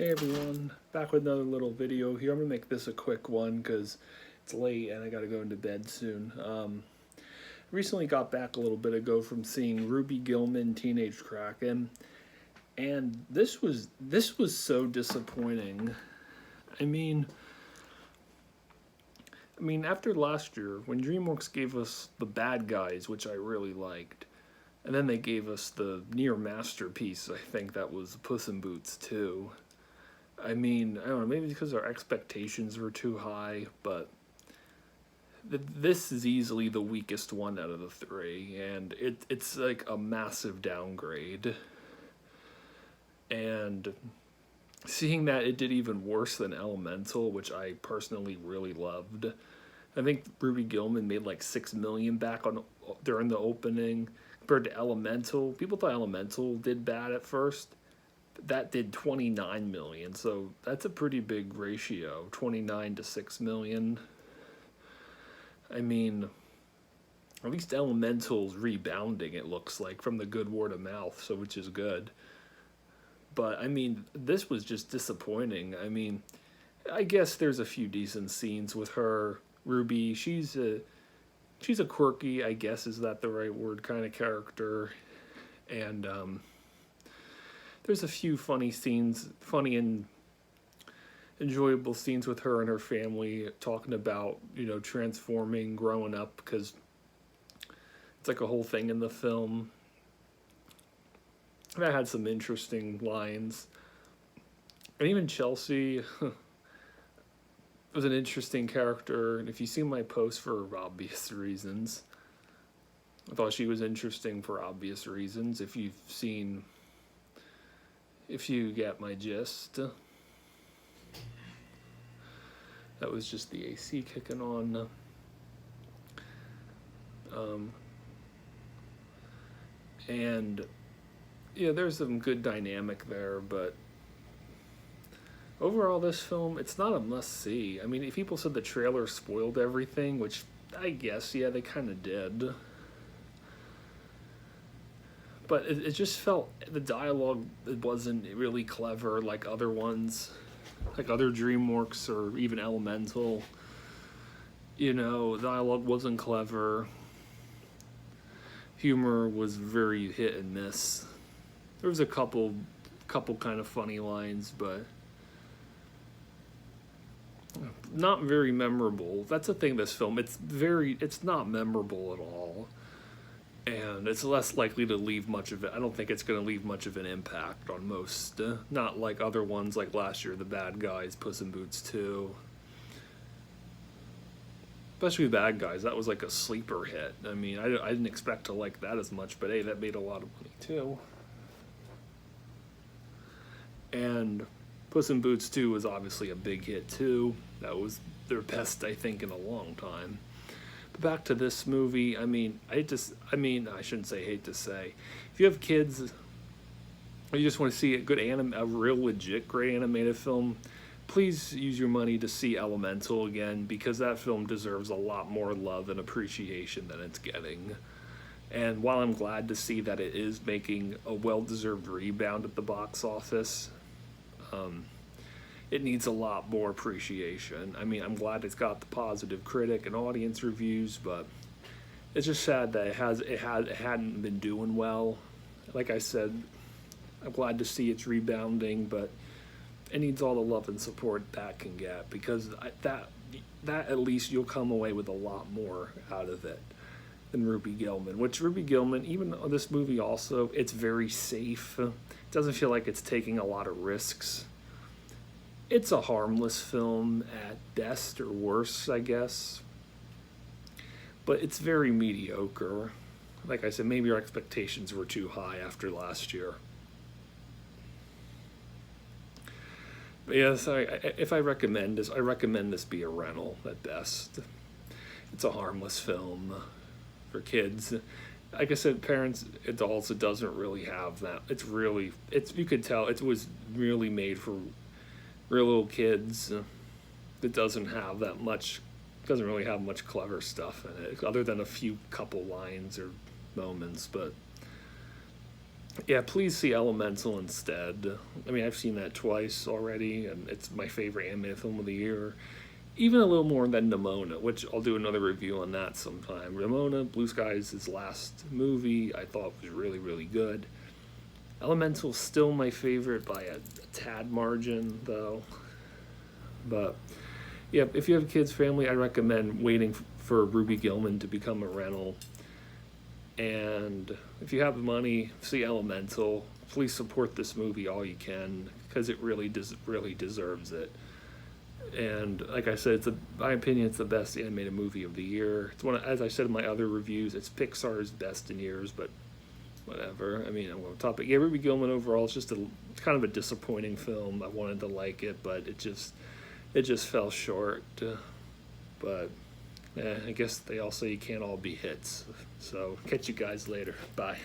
Hey everyone, back with another little video here. I'm gonna make this a quick one because it's late and I gotta go into bed soon. Recently got back a little bit ago from seeing Ruby Gillman Teenage Kraken, and this was so disappointing. I mean, after last year when DreamWorks gave us The Bad Guys, which I really liked, and then they gave us the near masterpiece, I think that was Puss in Boots 2. I don't know, maybe because our expectations were too high, but this is easily the weakest one out of the three, and it's like a massive downgrade. And seeing that it did even worse than Elemental, which I personally really loved. I think Ruby Gillman made like 6 million back on during the opening compared to Elemental. People thought Elemental did bad at first. That did 29 million, so that's a pretty big ratio, 29 to 6 million. At least Elemental's rebounding, it looks like, from the good word of mouth, so which is good. But this was just disappointing. I guess there's a few decent scenes with her. Ruby, she's a quirky, I guess, is that the right word, kind of character. And there's a few funny and enjoyable scenes with her and her family talking about, transforming, growing up, because it's like a whole thing in the film. That had some interesting lines. And even Chelsea was an interesting character. And if you see my post for obvious reasons, I thought she was interesting for obvious reasons. If you get my gist. That was just the AC kicking on. And yeah, there's some good dynamic there, but overall this film, it's not a must-see. If people said the trailer spoiled everything, which I guess, yeah, they kind of did. But it just felt, the dialogue, it wasn't really clever like other ones, like other DreamWorks or even Elemental. Dialogue wasn't clever. Humor was very hit and miss. There was a couple kind of funny lines, but not very memorable. That's the thing, this film, it's not memorable at all. And it's less likely to leave much of it. I don't think it's going to leave much of an impact on most. Not like other ones like last year, The Bad Guys, Puss in Boots 2. Especially The Bad Guys, that was like a sleeper hit. I didn't expect to like that as much, but hey, that made a lot of money too. And Puss in Boots 2 was obviously a big hit too. That was their best, I think, in a long time. But back to this movie, I shouldn't say hate to say. If you have kids, or you just want to see a real legit great animated film, please use your money to see Elemental again, because that film deserves a lot more love and appreciation than it's getting. And while I'm glad to see that it is making a well-deserved rebound at the box office, it needs a lot more appreciation. I'm glad it's got the positive critic and audience reviews, but it's just sad that it hadn't been doing well. Like I said, I'm glad to see it's rebounding, but it needs all the love and support that can get, because that at least you'll come away with a lot more out of it than Ruby Gillman. Which Ruby Gillman, even this movie also, it's very safe. It doesn't feel like it's taking a lot of risks. It's a harmless film at best, or worse, I guess. But it's very mediocre. Like I said, maybe our expectations were too high after last year. But yes, if I recommend this, I recommend this be a rental at best. It's a harmless film for kids. Like I said, parents, adults, it doesn't really have that. You could tell it was really made for real little kids. It doesn't really have much clever stuff in it, other than a couple lines or moments. But Yeah, please see Elemental instead. I mean, I've seen that twice already, and it's my favorite animated film of the year. Even a little more than Nimona, which I'll do another review on that sometime. Nimona, Blue Skies, his last movie, I thought was really, really good. Elemental's still my favorite by a tad margin, though. But yeah, if you have a kids, family, I recommend waiting for Ruby Gillman to become a rental. And if you have the money, see Elemental. Please support this movie all you can because it really deserves it. And like I said, my opinion, it's the best animated movie of the year. It's as I said in my other reviews, it's Pixar's best in years, but whatever. I mean, I'm on topic. Yeah, Ruby Gillman overall, it's just kind of a disappointing film. I wanted to like it, but it just fell short. But I guess they all say you can't all be hits. So catch you guys later. Bye.